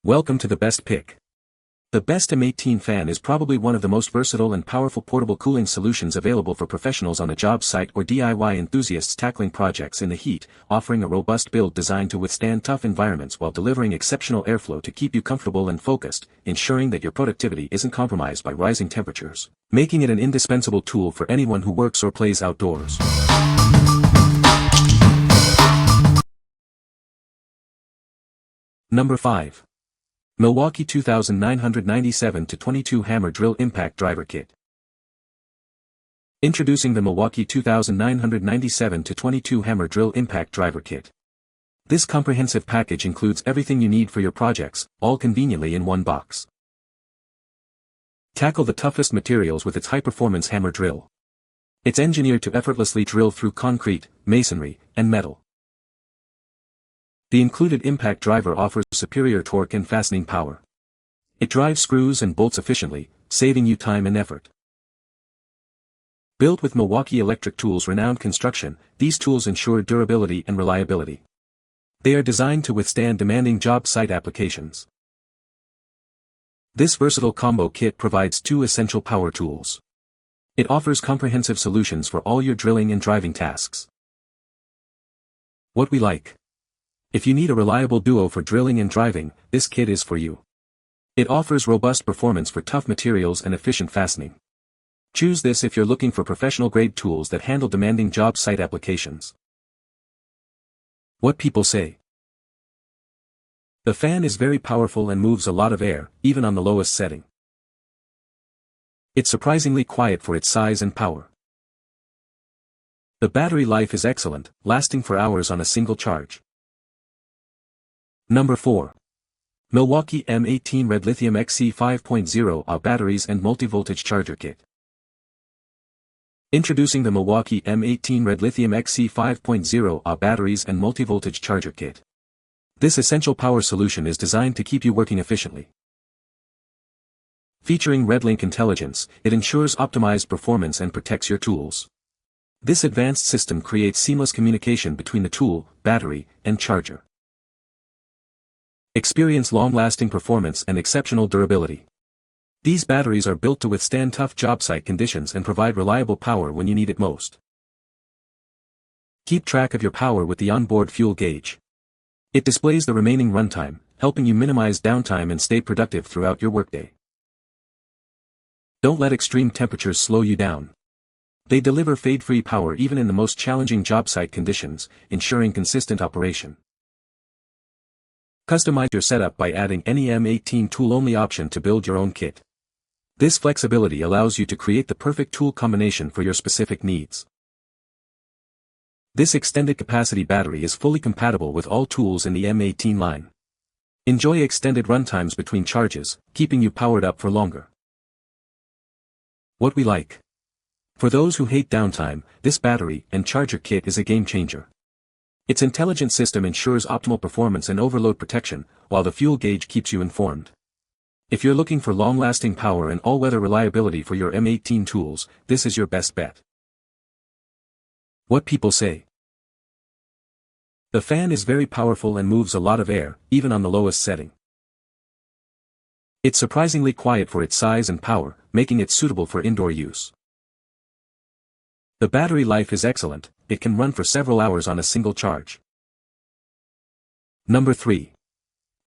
Welcome to the best pick. The best M18 fan is probably one of the most versatile and powerful portable cooling solutions available for professionals on the job site or DIY enthusiasts tackling projects in the heat, offering a robust build designed to withstand tough environments while delivering exceptional airflow to keep you comfortable and focused, ensuring that your productivity isn't compromised by rising temperatures, making it an indispensable tool for anyone who works or plays outdoors. Number 5. Milwaukee 2997-22 Hammer Drill Impact Driver Kit. Introducing the Milwaukee 2997-22 Hammer Drill Impact Driver Kit. This comprehensive package includes everything you need for your projects, all conveniently in one box. Tackle the toughest materials with its high-performance hammer drill. It's engineered to effortlessly drill through concrete, masonry, and metal. The included impact driver offers superior torque and fastening power. It drives screws and bolts efficiently, saving you time and effort. Built with Milwaukee Electric Tools' renowned construction, these tools ensure durability and reliability. They are designed to withstand demanding job site applications. This versatile combo kit provides two essential power tools. It offers comprehensive solutions for all your drilling and driving tasks. What we like. If you need a reliable duo for drilling and driving, this kit is for you. It offers robust performance for tough materials and efficient fastening. Choose this if you're looking for professional-grade tools that handle demanding job site applications. What people say. The fan is very powerful and moves a lot of air, even on the lowest setting. It's surprisingly quiet for its size and power. The battery life is excellent, lasting for hours on a single charge. Number 4. Milwaukee M18 REDLITHIUM XC 5.0 Ah Batteries and Multi-Voltage Charger Kit. Introducing the Milwaukee M18 REDLITHIUM XC 5.0 Ah Batteries and Multi-Voltage Charger Kit. This essential power solution is designed to keep you working efficiently. Featuring RedLink intelligence, it ensures optimized performance and protects your tools. This advanced system creates seamless communication between the tool, battery, and charger. Experience long-lasting performance and exceptional durability. These batteries are built to withstand tough job site conditions and provide reliable power when you need it most. Keep track of your power with the onboard fuel gauge. It displays the remaining runtime, helping you minimize downtime and stay productive throughout your workday. Don't let extreme temperatures slow you down. They deliver fade-free power even in the most challenging job site conditions, ensuring consistent operation. Customize your setup by adding any M18 tool-only option to build your own kit. This flexibility allows you to create the perfect tool combination for your specific needs. This extended capacity battery is fully compatible with all tools in the M18 line. Enjoy extended runtimes between charges, keeping you powered up for longer. What we like. For those who hate downtime, this battery and charger kit is a game changer. Its intelligent system ensures optimal performance and overload protection, while the fuel gauge keeps you informed. If you're looking for long-lasting power and all-weather reliability for your M18 tools, this is your best bet. What people say. The fan is very powerful and moves a lot of air, even on the lowest setting. It's surprisingly quiet for its size and power, making it suitable for indoor use. The battery life is excellent, it can run for several hours on a single charge. Number 3.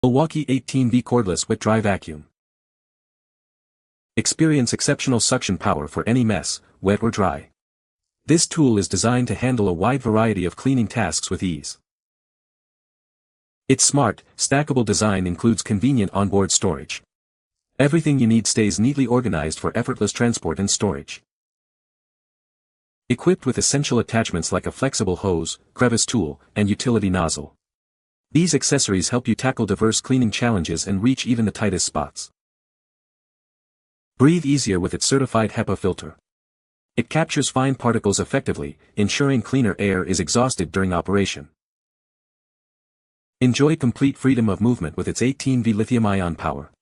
Milwaukee 18V Cordless Wet Dry Vacuum. Experience exceptional suction power for any mess, wet or dry. This tool is designed to handle a wide variety of cleaning tasks with ease. Its smart, stackable design includes convenient onboard storage. Everything you need stays neatly organized for effortless transport and storage. Equipped with essential attachments like a flexible hose, crevice tool, and utility nozzle. These accessories help you tackle diverse cleaning challenges and reach even the tightest spots. Breathe easier with its certified HEPA filter. It captures fine particles effectively, ensuring cleaner air is exhausted during operation. Enjoy complete freedom of movement with its 18V lithium-ion power.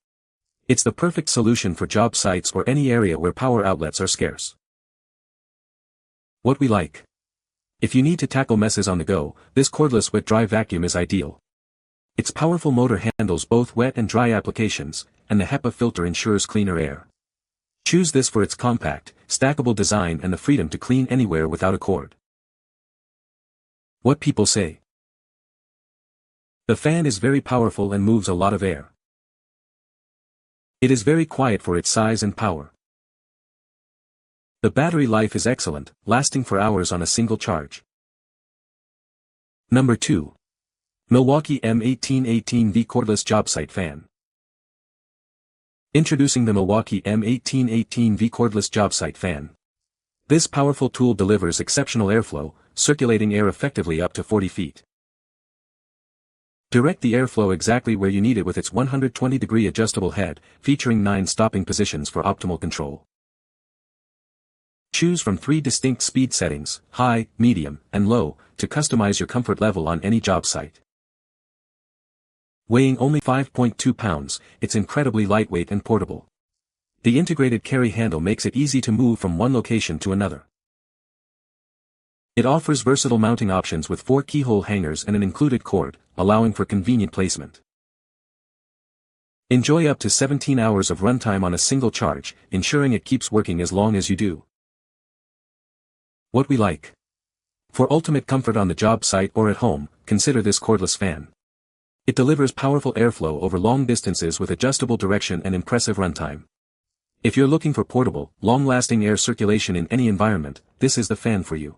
It's the perfect solution for job sites or any area where power outlets are scarce. What we like. If you need to tackle messes on the go, this cordless wet dry vacuum is ideal. Its powerful motor handles both wet and dry applications, and the HEPA filter ensures cleaner air. Choose this for its compact, stackable design and the freedom to clean anywhere without a cord. What people say. The fan is very powerful and moves a lot of air. It is very quiet for its size and power. The battery life is excellent, lasting for hours on a single charge. Number 2. Milwaukee M18 V Cordless Jobsite Fan. Introducing the Milwaukee M18 V Cordless Jobsite Fan. This powerful tool delivers exceptional airflow, circulating air effectively up to 40 feet. Direct the airflow exactly where you need it with its 120-degree adjustable head, featuring 9 stopping positions for optimal control. Choose from 3 distinct speed settings, high, medium, and low, to customize your comfort level on any job site. Weighing only 5.2 pounds, it's incredibly lightweight and portable. The integrated carry handle makes it easy to move from one location to another. It offers versatile mounting options with 4 keyhole hangers and an included cord, allowing for convenient placement. Enjoy up to 17 hours of runtime on a single charge, ensuring it keeps working as long as you do. What we like. For ultimate comfort on the job site or at home, consider this cordless fan. It delivers powerful airflow over long distances with adjustable direction and impressive runtime. If you're looking for portable, long-lasting air circulation in any environment, this is the fan for you.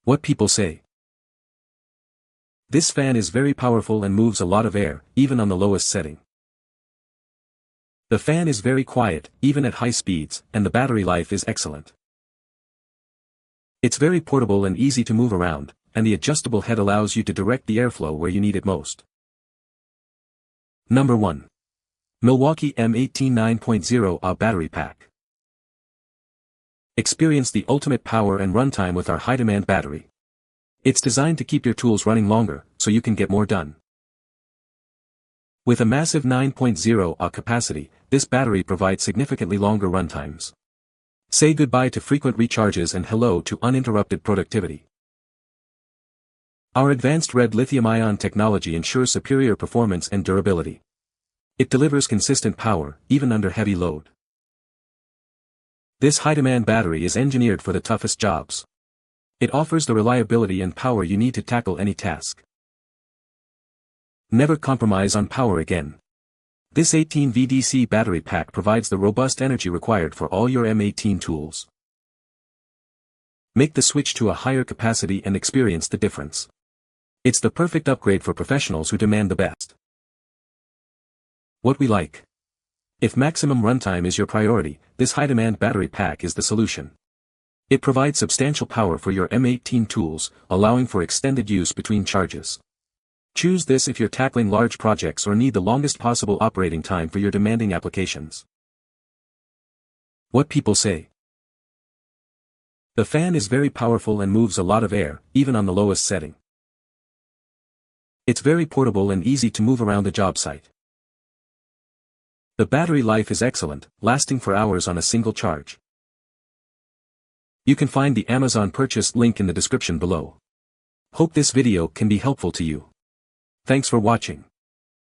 What people say. This fan is very powerful and moves a lot of air, even on the lowest setting. The fan is very quiet, even at high speeds, and the battery life is excellent. It's very portable and easy to move around, and the adjustable head allows you to direct the airflow where you need it most. Number 1. Milwaukee M18 9.0 Ah Battery Pack. Experience the ultimate power and runtime with our high-demand battery. It's designed to keep your tools running longer, so you can get more done. With a massive 9.0 Ah capacity, this battery provides significantly longer runtimes. Say goodbye to frequent recharges and hello to uninterrupted productivity. Our advanced red lithium-ion technology ensures superior performance and durability. It delivers consistent power, even under heavy load. This high-demand battery is engineered for the toughest jobs. It offers the reliability and power you need to tackle any task. Never compromise on power again. This 18 VDC battery pack provides the robust energy required for all your M18 tools. Make the switch to a higher capacity and experience the difference. It's the perfect upgrade for professionals who demand the best. What we like. If maximum runtime is your priority, this high-demand battery pack is the solution. It provides substantial power for your M18 tools, allowing for extended use between charges. Choose this if you're tackling large projects or need the longest possible operating time for your demanding applications. What people say. The fan is very powerful and moves a lot of air, even on the lowest setting. It's very portable and easy to move around the job site. The battery life is excellent, lasting for hours on a single charge. You can find the Amazon purchase link in the description below. Hope this video can be helpful to you. Thanks for watching.